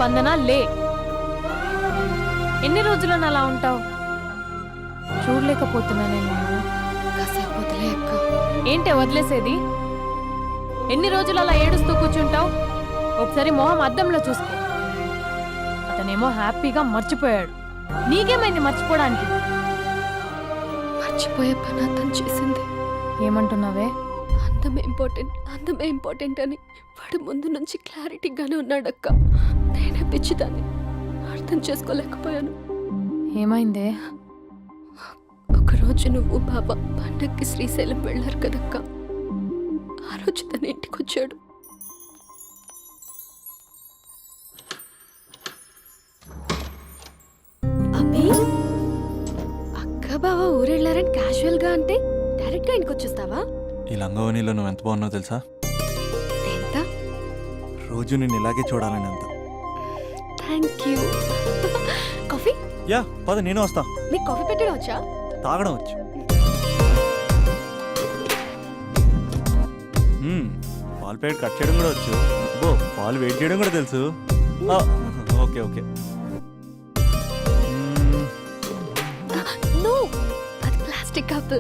స్పందన లే. ఎన్ని రోజులను అలా ఉంటావు? చూడలేకపోతున్నానే నేను. కాసేపు వదిలే అక్క. ఏంటే వదిలేసేది? ఎన్ని రోజులు అలా ఏడుస్తూ కూర్చుంటావు? ఒకసారి మొహం అద్దంలో చూసుకో. అతనేమో హ్యాపీగా మర్చిపోయాడు. నీకేమైంది మర్చిపోవడానికి? మర్చిపోయే పని అతను చేసింది. ఏమంటున్నావే? అందమే ఇంపార్టెంట్ అని వాడు ముందు నుంచి క్లారిటీగానే ఉన్నాడక్క. నేనే పిచ్చిదాన్ని అర్థం చేసుకోలేకపోయాను. ఏమైందే? ఒకరోజు నువ్వు బాబా పండక్కి శ్రీశైలం వెళ్ళారు కదక్క. ఆ రోజు తన ఇంటికి వచ్చాడు. అబ్బి, అక్క బావ ఊరెళ్ళారని క్యాజువల్ గా అంటే డైరెక్ట్ గా ఇంటికి వచ్చేస్తావా? ఈ లంగవనిలో నువ్వు ఎంత బాగున్నావు తెలుసా? ఎంత? రోజు నేను ఇలాగే చూడాలని అంత. Thank you. కాఫీ? యా పద, నేను వస్తా. నీకు కాఫీ పెట్టడం వచ్చా? తాగడం వచ్చు. పాలు ప్యాకెట్ కట్ చేయడం కూడా వచ్చు. బో పాలు వెయిట్ చేయడం కూడా తెలుసు. Okay okay. నో, అది ప్లాస్టిక్ కప్.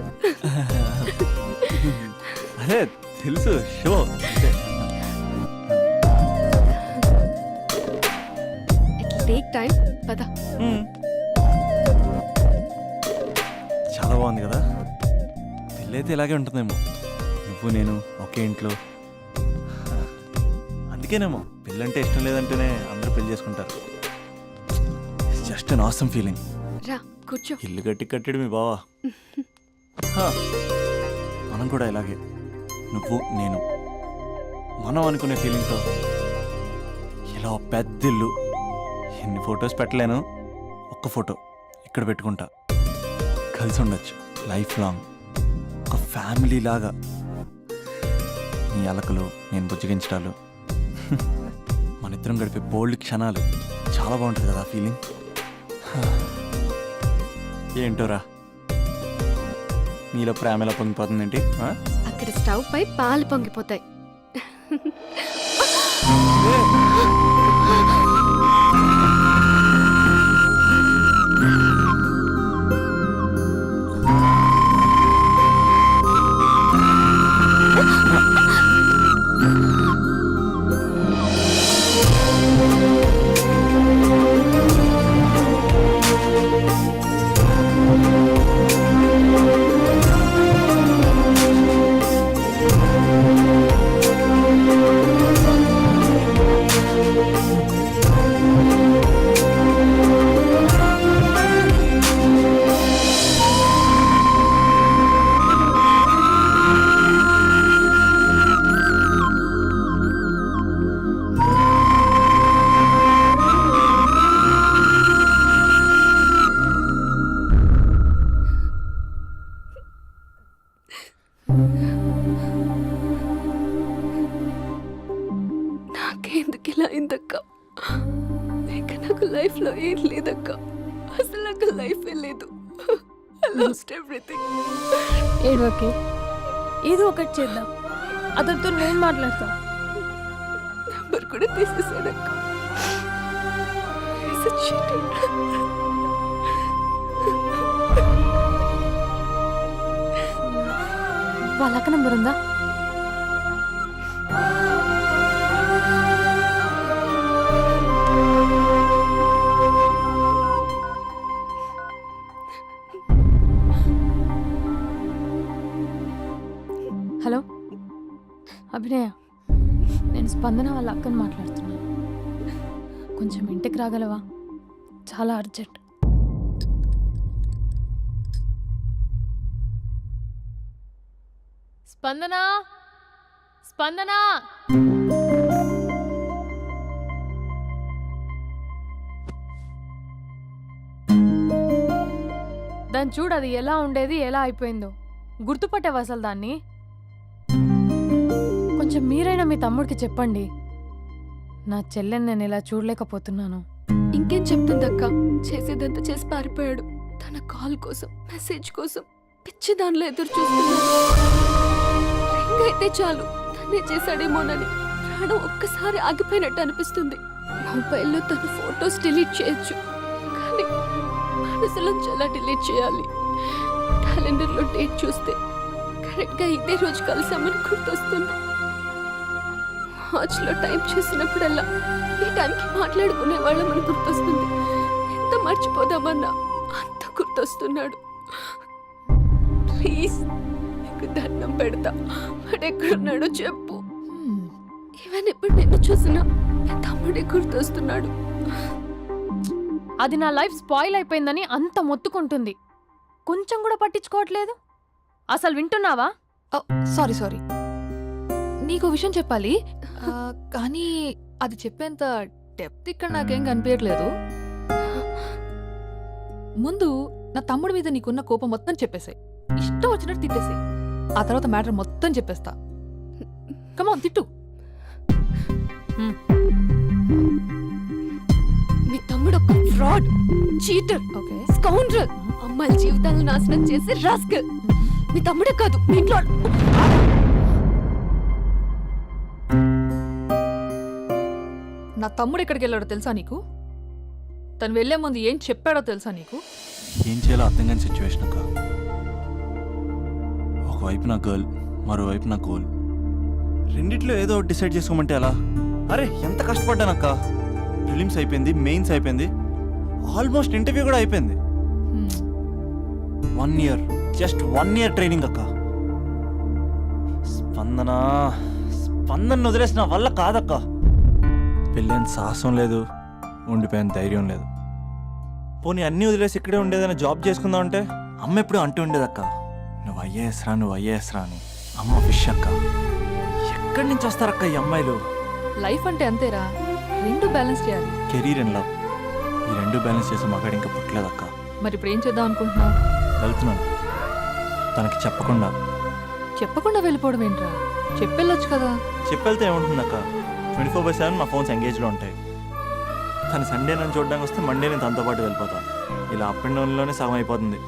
అదే తెలుసు, షో. It take time. పద. చాలా బాగుంది కదా. పెళ్ళైతే ఇలాగే ఉంటుందేమో. నువ్వు నేను ఒకే ఇంట్లో. అందుకేనేమో పెళ్ళంటే ఇష్టం లేదంటేనే అందరూ పెళ్లి చేసుకుంటారు. Just an awesome feeling. రా కూర్చో. ఇల్లు కట్టాడు మీ బావా. మనం కూడా ఇలాగే, నువ్వు నేను, మనం అనుకునే ఫీలింగ్తో ఇలా పెద్ద ఇల్లు. ఎన్ని ఫొటోస్ పెట్టలేను, ఒక్క ఫోటో ఇక్కడ పెట్టుకుంటా. కలిసి ఉండొచ్చు లైఫ్ లాంగ్, ఒక ఫ్యామిలీ లాగా. నీ అలకలు, నేను బుజ్జగించడాలు, మన ఇద్దరం గడిపే బోల్డ్ క్షణాలు. చాలా బాగుంటుంది కదా ఆ ఫీలింగ్. ఏంటోరా, నీలో ప్రేమ ఎలా పొంగిపోతుందేంటి? అక్కడ స్టవ్ పై పాలు పొంగిపోతాయి. నాకెందుకు ఇలా అయిందక్క? ఇంకా నాకు లైఫ్ లో ఏం లేదక్క. అసలు నాకు లైఫే లేదు. I lost everything. ఏడవకే, ఏదో ఒకటి చేద్దాం. అతనితో నేను మాట్లాడతా. నంబర్ కూడా తీసేసాడక్క. He's a cheater. వాళ్ళ అక్క నంబర్ ఉందా? హలో అభినయ, నేను స్పందన వాళ్ళ అక్కని మాట్లాడుతున్నాను. కొంచెం ఇంటికి రాగలవా? చాలా అర్జెంట్. స్పందన, స్పందన. దాన్ని చూడు, అది ఎలా ఉండేది ఎలా అయిపోయిందో. గుర్తుపట్టావు అసలు దాన్ని? కొంచెం మీరైనా మీ తమ్ముడికి చెప్పండి. నా చెల్లెని నేను ఇలా చూడలేకపోతున్నాను. ఇంకేం చెప్తుందక్క? చేసేదంతా చేసి పారిపోయాడు. తన కాల్ కోసం, మెసేజ్ కోసం పిచ్చి దానిలో ఎదురు చూస్తున్నాడు. రింగ్ అయితే చాలు తనే చేశాడేమోనని ప్రాణం ఒక్కసారి ఆగిపోయినట్టు అనిపిస్తుంది. మొబైల్లో తన ఫొటోస్ డిలీట్ చేయొచ్చు, కానీ మనసులోంచి ఎలా డిలీట్ చేయాలి? క్యాలెండర్లో డేట్ చూస్తే కరెక్ట్గా ఇదే రోజు కలిసామని గుర్తొస్తుంది. వాచ్లో టైం చూసినప్పుడల్లా ఈ టైంకి మాట్లాడుకునే వాళ్ళమని గుర్తొస్తుంది. ఎంత మర్చిపోదామన్నా అంత గుర్తొస్తున్నాడు. ప్లీజ్ నీకు దండం పెడతా, వాడు ఎక్కడున్నాడో చెప్పు. ఈవెన్ ఇప్పుడు నిన్ను చూసినా నా తమ్ముడే గుర్తొస్తున్నాడు. అది నా లైఫ్ స్పాయిల్ అయిపోయిందని అంత మొత్తుకుంటుంది. కొంచెం కూడా పట్టించుకోవట్లేదు. అసలు వింటున్నావా? సారీ సారీ, నీకు విషయం చెప్పాలి, కానీ అది చెప్పేంత డెప్త్ ఇక్కడ నాకేం కనిపించట్లేదు. ముందు నా తమ్ముడి మీద నీకున్న కోపం మొత్తం చెప్పేసాయి, ఇష్టం వచ్చినట్టు తిట్టేసాయి. ఆ తర్వాత మ్యాటర్ మొత్తం చెప్పేస్తా. కమాన్ తిట్టు. మీ తమ్ముడు ఒక ఫ్రాడ్, చీటర్, ఓకే, స్కౌండ్రల్, అమ్మాయిల జీవితాలను నాశనం చేసి రాస్కల్. మీ తమ్ముడే కాదు, మీ ఇంట్లో నా తమ్ముడు ఎక్కడికి వెళ్ళాడో తెలుసా నీకు? తను వెళ్లే ముందు ఏం చెప్పాడో తెలుసా నీకు? ఏం చేయాలో అర్థం కాని సిచ్యువేషన్ అక్క. ఒకవైపు నా గర్ల్, మరోవైపు నా గోల్. రెండిట్లో ఏదో ఒకటి డిసైడ్ చేసుకోమంటే ఎలా? అరే ఎంత కష్టపడ్డానక్క. ప్రిలిమ్స్ అయిపోయింది, మెయిన్స్ అయిపోయింది, ఆల్మోస్ట్ ఇంటర్వ్యూ కూడా అయిపోయింది. 1 year, జస్ట్ 1 year ట్రైనింగ్ అక్క. స్పందన వదిలేసిన వల్ల కాదక్క. పెళ్ళైన సాహసం లేదు, ఉండిపోయిన ధైర్యం లేదు. పోనీ అన్నీ వదిలేసి ఇక్కడే ఉండేదైనా జాబ్ చేసుకుందాం అంటే అమ్మ ఎప్పుడు అంటూ ఉండేదక్క, నువ్వు ఐఏఎస్ రా అని. అమ్మ ఫిష్ అక్క. ఎక్కడి నుంచి వస్తారక్క ఈ అమ్మాయిలు? లైఫ్ అంటే అంతేరా, రెండు బ్యాలెన్స్ చేయాలి. కెరీర్ అండ్ లవ్, ఈ రెండు బ్యాలెన్స్ చేసే మగాడు ఇంకా పుట్టలేదక్క. మరి ఇప్పుడు ఏం చేద్దాం అనుకుంటున్నావు? వెళ్తున్నాను, తనకి చెప్పకుండా వెళ్ళిపోవడం ఏంట్రా? చెప్పెళ్ళొచ్చు కదా. చెప్పెళ్తే ఏముంటుందక్క, 24/7 మా ఫోన్స్ ఎంగేజ్లో ఉంటాయి. తను సండే నన్ను చూడడానికి వస్తే మండే నేను తనతో పాటు వెళ్ళిపోతాను. ఇలా అప్ అండ్ డౌన్లోనే సగం అయిపోతుంది.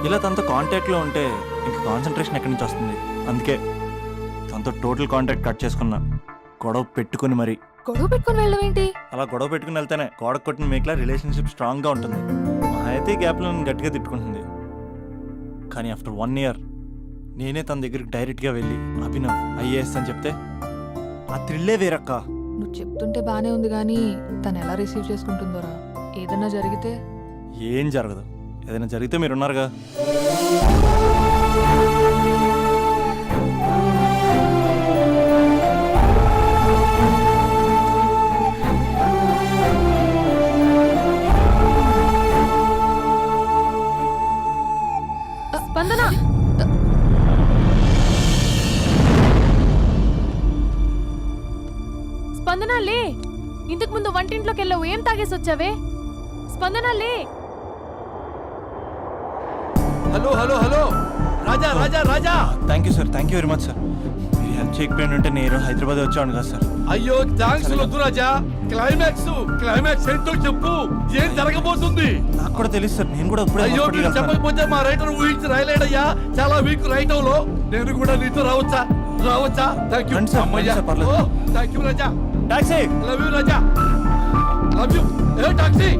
ఇలా తనతో కాంటాక్ట్లో ఉంటే ఇంకా కాన్సన్ట్రేషన్ ఎక్కడి నుంచి వస్తుంది? అందుకే తనతో టోటల్ కాంటాక్ట్ కట్ చేసుకున్నా, గొడవ పెట్టుకుని మరి. గొడవ పెట్టుకుని వెళ్ళడం ఏంటి? అలా గొడవ పెట్టుకుని వెళ్తేనే గోడ కొట్టిన మేకలా రిలేషన్షిప్ స్ట్రాంగ్గా ఉంటుంది. మా అయితే గ్యాప్లో నన్ను గట్టిగా తిట్టుకుంటుంది. కానీ ఆఫ్టర్ 1 year నేనే తన దగ్గరికి డైరెక్ట్గా వెళ్ళి అభినవ్ ఐఏఎస్ అని చెప్తే ఆ థ్రిల్లే వేరక్క. నువ్వు చెప్తుంటే బానే ఉంది, కానీ తను ఎలా రిసీవ్ చేసుకుంటుందోరా? ఏదన్నా జరిగితే? ఏం జరగదు, ఏదైనా జరిగితే మీరున్నారుగా. స్పందన, స్పందన లే. ఇంతకు ముందు వంటింట్లోకి వెళ్ళావు, ఏం తాగేసి వచ్చావే? స్పందన లే. Hello hello hello, Raja Raja Raja. Thank you sir, thank you very much sir. మీరు హెల్ప్ చేయకపోయిన ఉంటే నేను హైదరాబాద్ వచ్చాను కదా సార్. అయ్యో థ్యాంక్స్ వద్దు రాజా. క్లైమాక్స్ ఏంటో చెప్పు, ఏం జరగబోతుంది? నాకు కూడా తెలుసు సార్, నేను కూడా ఇప్పుడే అయ్యో hospital మీరు వెళ్తున్నాను. చెప్పకపోతే మా రైటర్ ఊహించి రాయలేడయ్యా. చాలా వీక్ రైటంలో నేను కూడా నీతో రావచ్చా? Thank you. రండి సార్, రండి సార్, పర్లేదు. Thank you Raja. Taxi. Love you Raja, love you. A taxi.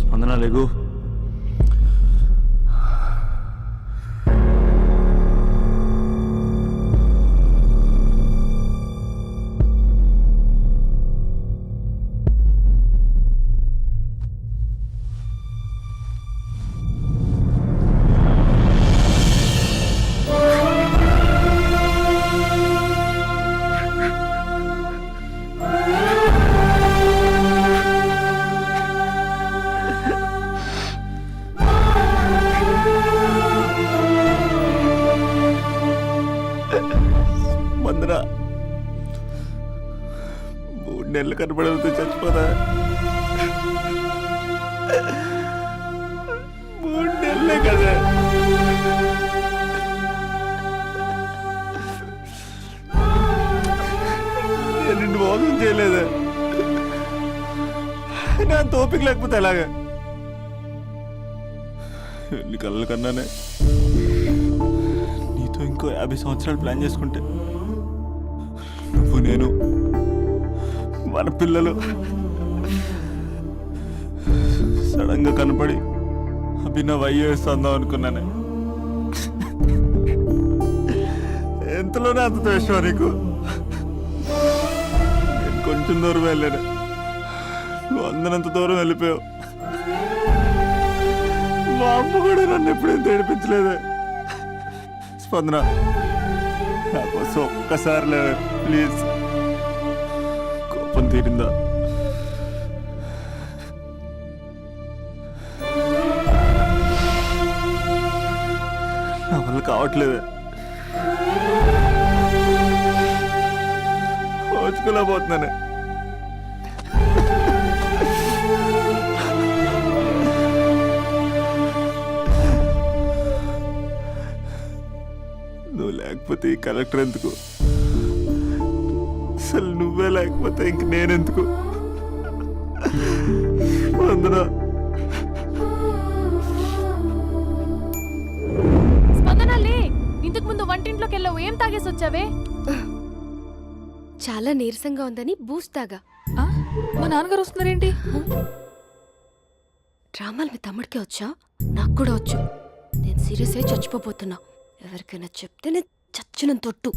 స్పందన లేగు. స్పందన 3 నెలలు కనపడవుతూ చచ్చిపోదా? 3 నెలలే కదా. నేను నిన్ను మోసం చేయలేదా? నా తోపిక లేకపోతే ఎలాగా? ఎన్ని కళ్ళ కన్నానే నీతో ఇంకో 50 సంవత్సరాలు ప్లాన్ చేసుకుంటే నువ్వు నేను మన పిల్లలు సడన్ గా కనపడి అభినవ్ ఐఏఎస్ అందాం అనుకున్నానే. ఎంతలోనే అంత ద్వేషం నీకు. నేను కొంచెం దూరం వెళ్ళాను, నువ్వు అందనంత దూరం వెళ్ళిపోయావు. మా అమ్మ కూడా నన్ను ఎప్పుడేం ఏడిపించలేదే. స్పందన, నా కోసం ఒక్కసారి లేవే ప్లీజ్. కోపం తీరిందా? నా వల్ల కావట్లేదే. ఓచుకోలేకపోతున్నానే. నువ్వు లేకపోతే ఈ కలెక్టర్ ఎందుకు? అసలు నువ్వే లేకపోతే ఇంక నేనెందుకు? వందనా. స్పందన లే, ఇంతకు ముందు వంటింట్లోకి వెళ్ళావు, ఏం తాగేసి వచ్చావే? చాలా నీరసంగా ఉందని బూస్ట్ తాగా. ఆ? మా నాన్నగారు వస్తున్నారేంటి? డ్రామాలు మీ తమ్ముడికే వచ్చా? నాకు కూడా వచ్చు. నేను సీరియస్ అయి చచ్చిపోతున్నా. ఎవరికైనా చెప్తే నేను చచ్చిన తొట్టు.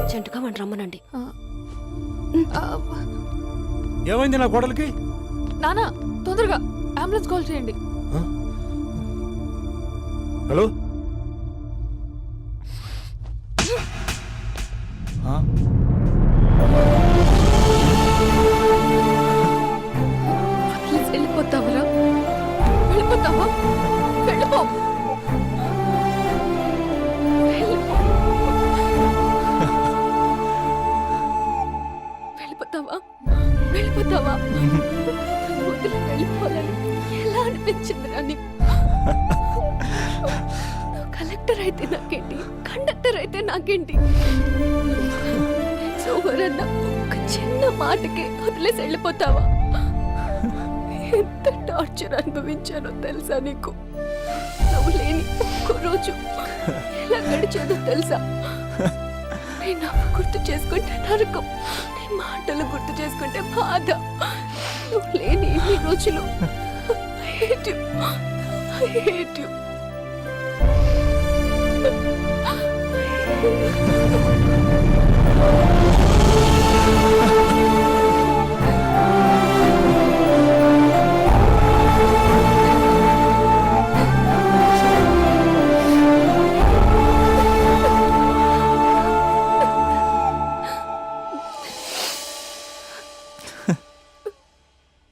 అర్జెంటుగా వాడిని రమ్మనండి. ఆ, ఏమైంది నా కోడలికి? నాన్న తొందరగా అంబులెన్స్ కాల్ చేయండి. హలో, ప్లీజ్ వెళ్ళిపోతావరా? వెళ్ళిపోతావా? వెళ్ళిపో. వెళ్ళిపోతావా? వెళ్ళిపోతావా? వదిలి వెళ్ళిపోవాలని ఎలా అనిపించిందిరా నీకు? కలెక్టర్ అయితే నాకేంటి, కండక్టర్ అయితే నాకేంటి? సోమరన్న ఒక చిన్న మాటకి వదిలేసి వెళ్ళిపోతావా? ఎంత టార్చర్ అనుభవించానో తెలుసా నీకు? నువ్వు లేని ఒక్క రోజు ఎలా గడిచేదో తెలుసా? నీ నవ్వు గుర్తు చేసుకుంటే నరకం, నీ మాటలు గుర్తు చేసుకుంటే బాధ. నువ్వు లేని ఇన్ని రోజులు I hate you. I hate you.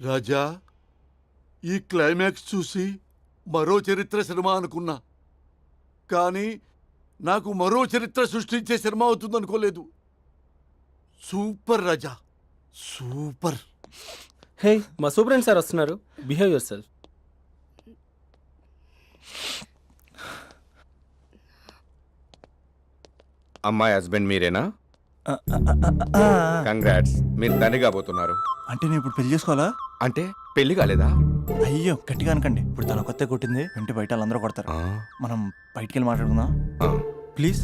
రాజా, ఈ క్లైమాక్స్ చూసి మరో చరిత్ర సినిమా అనుకున్నా, కానీ నాకు మరో చరిత్ర సృష్టించే సినిమా అవుతుంది అనుకోలేదు. సూపర్ రాజా, సూపర్. హే, మా సూపరింటెండెంట్ సార్ వస్తున్నారు. Behave your self. అమ్మాయి హస్బెండ్ మీరేనా? కంగ్రాట్స్, మీరు తండ్రి కాబోతున్నారు. అంటే నేను ఇప్పుడు పెళ్లి చేసుకోవాలా? అంటే పెళ్లి కాలేదా? అయ్యో గట్టిగా అనకండి. ఇప్పుడు తన కొత్త కొట్టింది, ఇంటి బయట వాళ్ళందరూ కొడతారు. మనం బయటికి వెళ్ళి మాట్లాడుకుందాం ఆ. ప్లీజ్.